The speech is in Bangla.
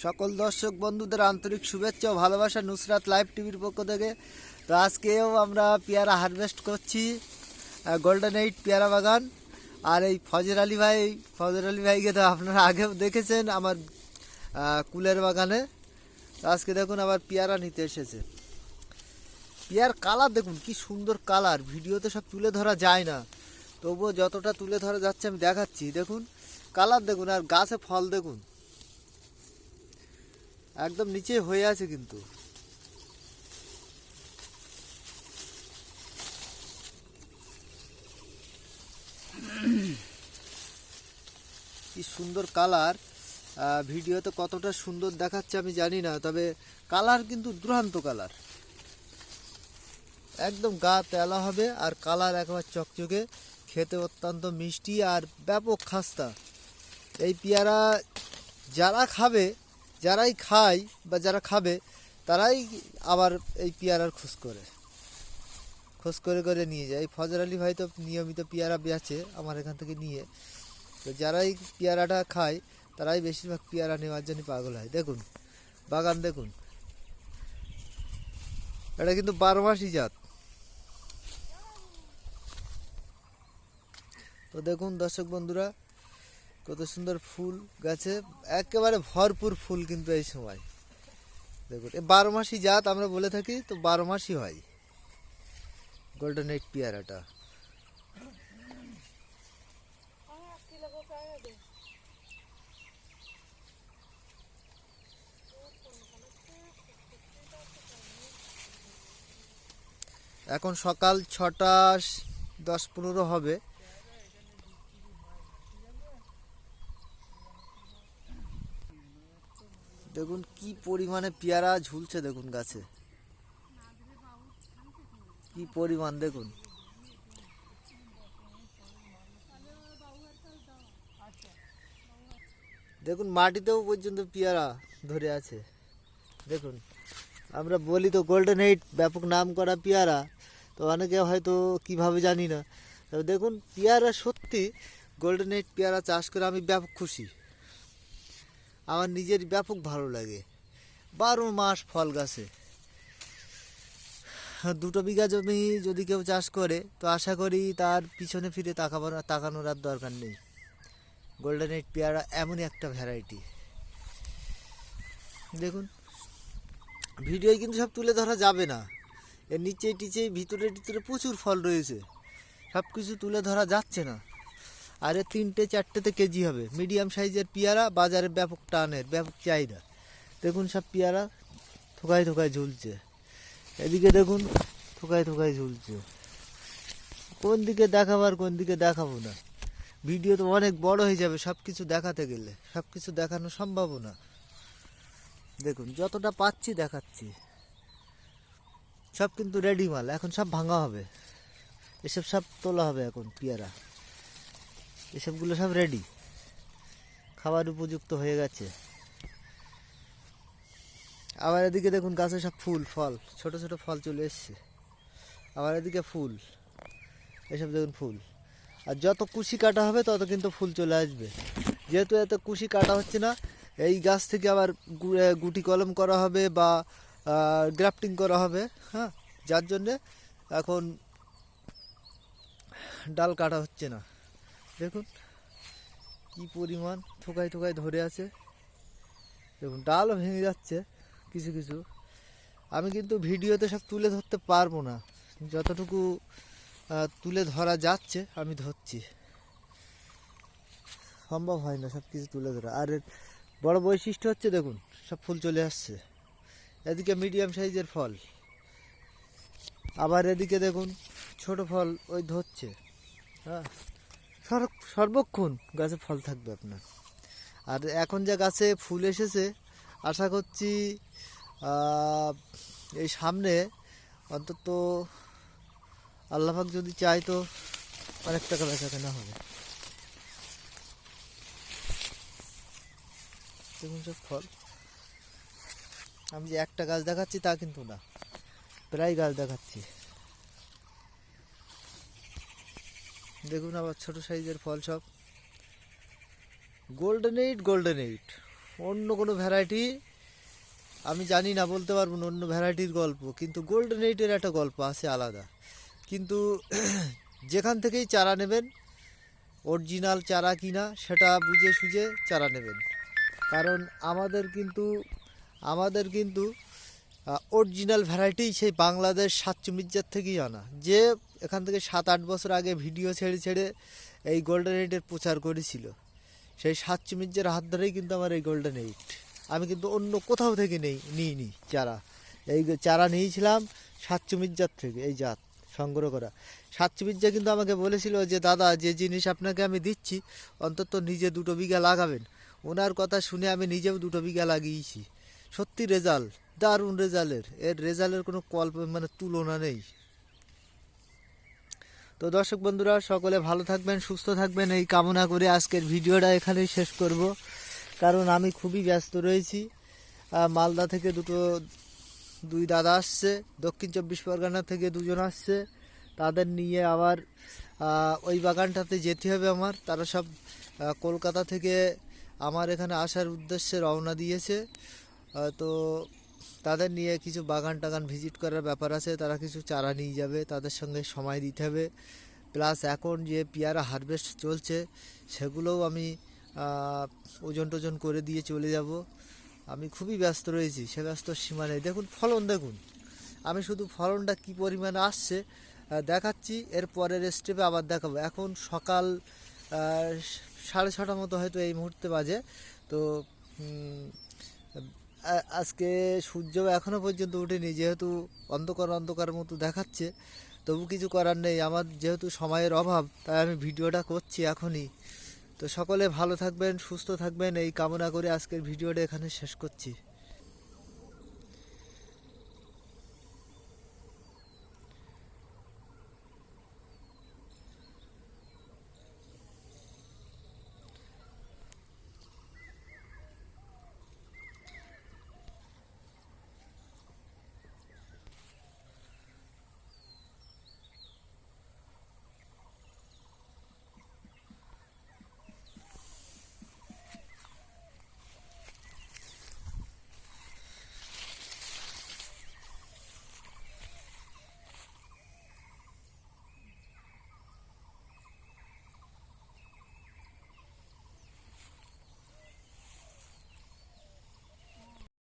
সকল দর্শক বন্ধুদের আন্তরিক শুভেচ্ছা ও ভালোবাসা নুসরাত লাইভ টিভির পক্ষ থেকে। তো আজকেও আমরা পেয়ারা হারভেস্ট করছি, গোল্ডেন এইট পেয়ারা বাগান। আর এই ফজর আলী ভাইকে তো আপনারা আগেও দেখেছেন আমার কুলের বাগানে। তো আজকে দেখুন আবার পেয়ারা নিতে এসেছে। পেয়ার কালার দেখুন কি সুন্দর কালার, ভিডিওতে সব তুলে ধরা যায় না, তবুও যতটা তুলে ধরা যাচ্ছে আমি দেখাচ্ছি। দেখুন কালার দেখুন, আর গাছে ফল দেখুন একদম নিচে হয়ে আছে কিন্তু। কি সুন্দর কালার, ভিডিওতে কতটা সুন্দর দেখাচ্ছে আমি জানি না, তবে কালার কিন্তু দুর্দান্ত কালার, একদম গা তেলা হবে আর কালার একবার চকচকে, খেতে অত্যন্ত মিষ্টি আর ব্যাপক খাস্তা। এই পেয়ারা যারা খাবে, যারাই খায় বা যারা খাবে তারাই আবার এই পেয়ারার খোঁজ করে নিয়ে যায়। এই ফজর আলী ভাই তো নিয়মিত পেয়ারা বেচে আমার এখান থেকে নিয়ে, তো যারাই পেয়ারাটা খায় তারাই বেশিরভাগ পেয়ারা নেওয়ার জন্য পাগল হয়। দেখুন বাগান দেখুন, এটা কিন্তু 12 মাসি জাত। তো দেখুন দর্শক বন্ধুরা কত সুন্দর ফুল গাছে, একেবারে ভরপুর ফুল কিন্তু এই সময়। দেখুন এই 12 মাসি জাত আমরা বলে থাকি, তো 12 মাসই হয় গোল্ডেন এইট পেয়ারাটা। এখন সকাল 6টা 10-15 হবে। দেখুন কি পরিমাণে পেয়ারা ঝুলছে, দেখুন গাছে কি পরিমাণ। দেখুন দেখুন মাটিতেও পর্যন্ত পেয়ারা ধরে আছে। দেখুন আমরা বলি তো গোল্ডেন এইট ব্যাপক নাম করা পেয়ারা, তো অনেকে হয়তো কিভাবে জানি না, তবে দেখুন পেয়ারা সত্যি গোল্ডেন এইট পেয়ারা চাষ করে আমি ব্যাপক খুশি, আমার নিজের ব্যাপক ভালো লাগে। 12 মাস ফল গাছে, 2 বিঘা জমি যদি কেউ চাষ করে তো আশা করি তার পিছনে ফিরে তাকানোর আর দরকার নেই। গোল্ডেন এইট পেয়ারা এমনই একটা ভ্যারাইটি। দেখুন ভিডিওয় কিন্তু সব তুলে ধরা যাবে না, এর নিচে টিচে ভিতরে প্রচুর ফল রয়েছে, সব কিছু তুলে ধরা যাচ্ছে না। আর 3-4তে কেজি হবে, মিডিয়াম সাইজের পেয়ারা, বাজারে ব্যাপক টানের ব্যাপক চাহিদা। দেখুন সব পেয়ারা থোকায় থোকায় ঝুলছে, এদিকে দেখুন থোকায় থোকায় ঝুলছে। কোন দিকে দেখাবার কোন দিকে দেখাবো না, ভিডিও তো অনেক বড় হয়ে যাবে সব কিছু দেখাতে গেলে, সব কিছু দেখানো সম্ভব না। দেখুন যতটা পাচ্ছি দেখাচ্ছি, সব কিন্তু রেডি মাল, এখন সব ভাঙা হবে, এসব সব তোলা হবে এখন পেয়ারা, এসবগুলো সব রেডি, খাবার উপযুক্ত হয়ে গেছে। আবার এদিকে দেখুন গাছে সব ফুল ফল, ছোট ছোট ফল চলে এসছে, আবার এদিকে ফুল, এসব দেখুন ফুল। আর যত কুশি কাটা হবে তত কিন্তু ফুল চলে আসবে, যেহেতু এত কুশি কাটা হচ্ছে না, এই গাছ থেকে আবার গুটি কলম করা হবে বা গ্রাফটিং করা হবে, হ্যাঁ, যার জন্যে এখন ডাল কাটা হচ্ছে না। দেখুন কি পরিমাণ থোকায় থোকায় ধরে আছে, দেখুন ডালও ভেঙে যাচ্ছে কিছু কিছু। আমি কিন্তু ভিডিওতে সব তুলে ধরতে পারবো না, যতটুকু তুলে ধরা যাচ্ছে আমি ধরছি, সম্ভব হয় না সব কিছু তুলে ধরা। আর এর বড় বৈশিষ্ট্য হচ্ছে দেখুন সব ফুল চলে আসছে, এদিকে মিডিয়াম সাইজের ফল, আবার এদিকে দেখুন ছোট ফল ওই ধরছে, হ্যাঁ, সর্বক্ষণ গাছে ফল থাকবে আপনার। আর এখন যা গাছে ফুল এসেছে, আশা করছি এই সামনে অন্তত আল্লাহ পাক যদি চায় তো অনেক টাকা বেচা কেনা হবে। দেখুন সব ফল, আমি যে একটা গাছ দেখাচ্ছি তা কিন্তু না, প্রায় গাছ দেখাচ্ছি। দেখুন আবার ছোট সাইজের ফল, সব গোল্ডেন এইট অন্য কোনো ভ্যারাইটি আমি জানি না, বলতে পারবো না অন্য ভ্যারাইটির গল্প, কিন্তু গোল্ডেন এইটের একটা গল্প আছে আলাদা। কিন্তু যেখান থেকেই চারা নেবেন, অরিজিনাল চারা কিনা সেটা বুঝে সুঝে চারা নেবেন। কারণ আমাদের কিন্তু অরিজিনাল ভ্যারাইটি সেই বাংলাদেশ সাতচু মির্জার থেকেই আনা, যে এখান থেকে 7-8 বছর আগে ভিডিও ছেড়ে ছেড়ে এই গোল্ডেন এইটের প্রচার করেছিল, সেই সাতচু মির্জার হাত ধরেই কিন্তু আমার এই গোল্ডেন এইট। আমি কিন্তু অন্য কোথাও থেকে নিইনি চারা, এই চারা নিয়েছিলাম সাতচু মির্জার থেকে, এই জাত সংগ্রহ করা। সাতচু মির্জা কিন্তু আমাকে বলেছিল যে দাদা, যে জিনিস আপনাকে আমি দিচ্ছি অন্তত নিজে 2 বিঘা লাগাবেন। ওনার কথা শুনে আমি নিজেও 2 বিঘা লাগিয়েছি। সত্যি রেজাল্ট, দারুণ রেজাল্টের কোনো মানে তুলনা নেই। তো দর্শক বন্ধুরা, সকলে ভালো থাকবেন, সুস্থ থাকবেন এই কামনা করে আজকের ভিডিওটা এখানেই শেষ করব। কারণ আমি খুবই ব্যস্ত রয়েছি। মালদা থেকে দুই দাদা আসছে, দক্ষিণ 24 পরগনা থেকে 2 জন আসছে, তাদের নিয়ে আবার ওই বাগানটাতে যেতে হবে আমার। তারা সব কলকাতা থেকে আমার এখানে আসার উদ্দেশ্যে রওনা দিয়েছে। তো তাদের নিয়ে কিছু বাগান টাগান ভিজিট করার ব্যাপার আছে, তারা কিছু চারা নিয়ে যাবে, তাদের সঙ্গে সময় দিতে হবে। প্লাস এখন যে পেয়ারা হারভেস্ট চলছে সেগুলোও আমি ওজন টোজন করে দিয়ে চলে যাব। আমি খুবই ব্যস্ত রয়েছি, সে ব্যস্ত সীমা নেই। দেখুন ফলন, দেখুন আমি শুধু ফলনটা কী পরিমাণে আসছে দেখাচ্ছি, এর পরের স্টেপে আবার দেখাবো। এখন সকাল 6:30 মতো হয়তো এই মুহূর্তে বাজে। তো আজকে সূর্য এখনও পর্যন্ত ওঠেনি, যেহেতু অন্ধকার মতো দেখাচ্ছে, তবু কিছু করার নেই। আমার যেহেতু সময়ের অভাব, তাই আমি ভিডিওটা করছি এখনই। তো সকলে ভালো থাকবেন, সুস্থ থাকবেন এই কামনা করে আজকের ভিডিওটা এখানে শেষ করছি।